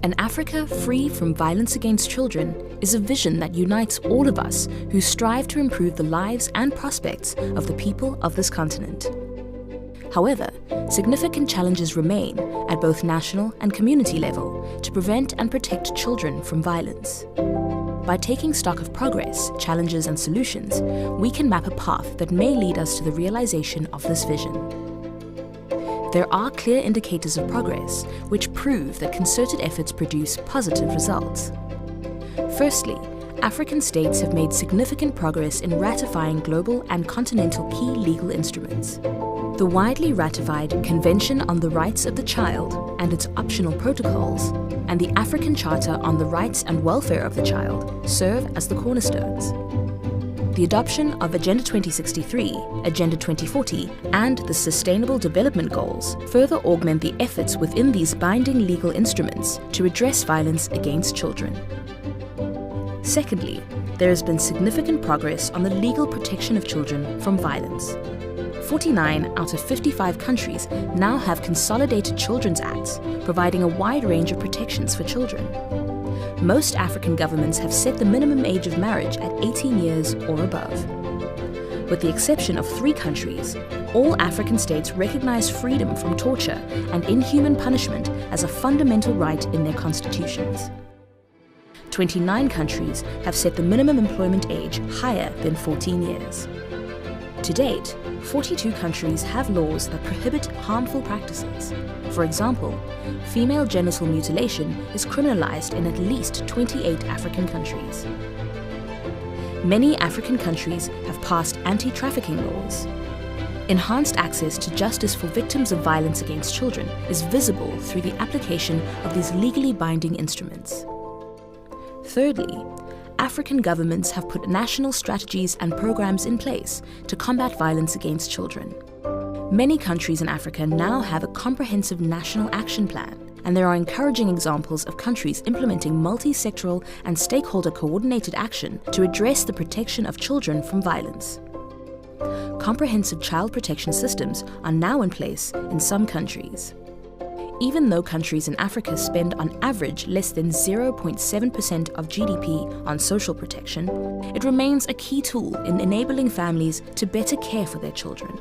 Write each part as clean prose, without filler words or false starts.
An Africa free from violence against children is a vision that unites all of us who strive to improve the lives and prospects of the people of this continent. However, significant challenges remain at both national and community level to prevent and protect children from violence. By taking stock of progress, challenges and solutions, we can map a path that may lead us to the realization of this vision. There are clear indicators of progress which prove that concerted efforts produce positive results. Firstly, African states have made significant progress in ratifying global and continental key legal instruments. The widely ratified Convention on the Rights of the Child and its optional protocols, and the African Charter on the Rights and Welfare of the Child serve as the cornerstones. The adoption of Agenda 2063, Agenda 2040, and the Sustainable Development Goals further augment the efforts within these binding legal instruments to address violence against children. Secondly, there has been significant progress on the legal protection of children from violence. 49 out of 55 countries now have consolidated children's acts, providing a wide range of protections for children. Most African governments have set the minimum age of marriage at 18 years or above. With the exception of 3 countries, all African states recognize freedom from torture and inhuman punishment as a fundamental right in their constitutions. 29 countries have set the minimum employment age higher than 14 years. To date, 42 countries have laws that prohibit harmful practices. For example, female genital mutilation is criminalized in at least 28 African countries. Many African countries have passed anti-trafficking laws. Enhanced access to justice for victims of violence against children is visible through the application of these legally binding instruments. Thirdly, African governments have put national strategies and programs in place to combat violence against children. Many countries in Africa now have a comprehensive national action plan, and there are encouraging examples of countries implementing multi-sectoral and stakeholder coordinated action to address the protection of children from violence. Comprehensive child protection systems are now in place in some countries. Even though countries in Africa spend on average less than 0.7% of GDP on social protection, it remains a key tool in enabling families to better care for their children.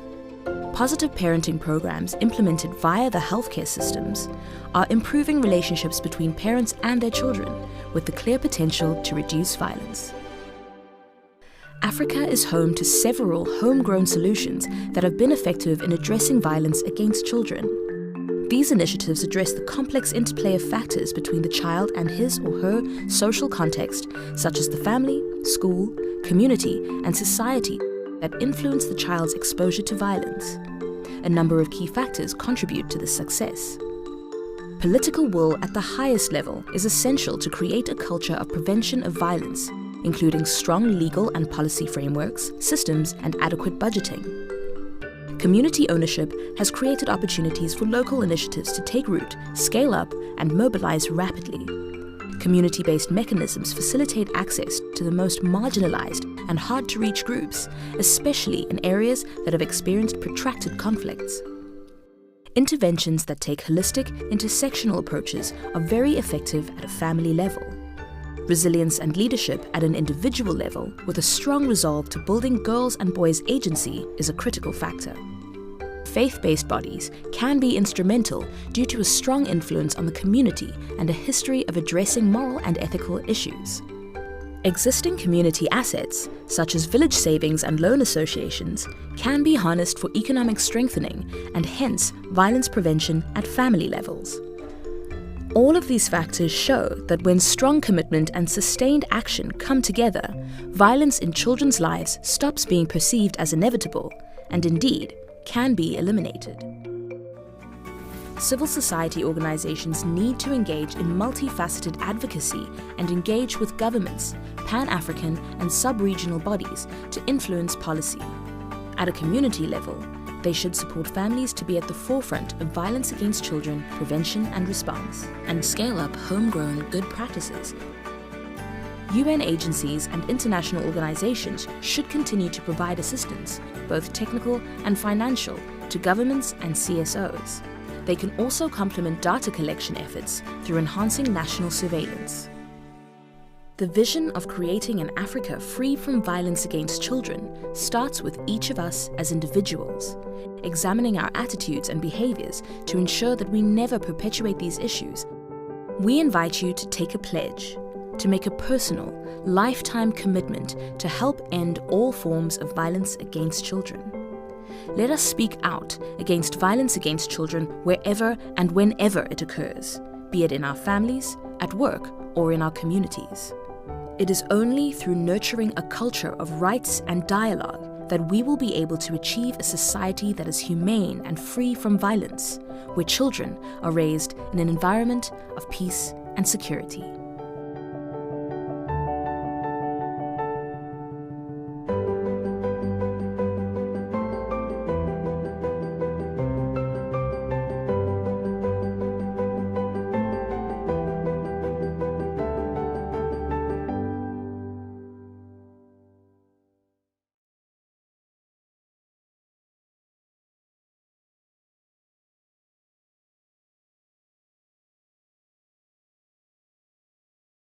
Positive parenting programs implemented via the healthcare systems are improving relationships between parents and their children, with the clear potential to reduce violence. Africa is home to several homegrown solutions that have been effective in addressing violence against children. These initiatives address the complex interplay of factors between the child and his or her social context, such as the family, school, community, and society that influence the child's exposure to violence. A number of key factors contribute to this success. Political will at the highest level is essential to create a culture of prevention of violence, including strong legal and policy frameworks, systems, and adequate budgeting. Community ownership has created opportunities for local initiatives to take root, scale up, and mobilize rapidly. Community-based mechanisms facilitate access to the most marginalized and hard-to-reach groups, especially in areas that have experienced protracted conflicts. Interventions that take holistic, intersectional approaches are very effective at a family level. Resilience and leadership at an individual level, with a strong resolve to building girls' and boys' agency, is a critical factor. Faith-based bodies can be instrumental due to a strong influence on the community and a history of addressing moral and ethical issues. Existing community assets, such as village savings and loan associations, can be harnessed for economic strengthening and hence violence prevention at family levels. All of these factors show that when strong commitment and sustained action come together, violence in children's lives stops being perceived as inevitable and indeed can be eliminated. Civil society organizations need to engage in multifaceted advocacy and engage with governments, Pan-African and sub-regional bodies to influence policy. At a community level, they should support families to be at the forefront of violence against children prevention and response, and scale up homegrown good practices. UN agencies and international organizations should continue to provide assistance, both technical and financial, to governments and CSOs. they can also complement data collection efforts through enhancing national surveillance. The vision of creating an Africa free from violence against children starts with each of us as individuals, examining our attitudes and behaviors to ensure that we never perpetuate these issues. We invite you to take a pledge, to make a personal, lifetime commitment to help end all forms of violence against children. Let us speak out against violence against children wherever and whenever it occurs, be it in our families, at work, or in our communities. It is only through nurturing a culture of rights and dialogue that we will be able to achieve a society that is humane and free from violence, where children are raised in an environment of peace and security.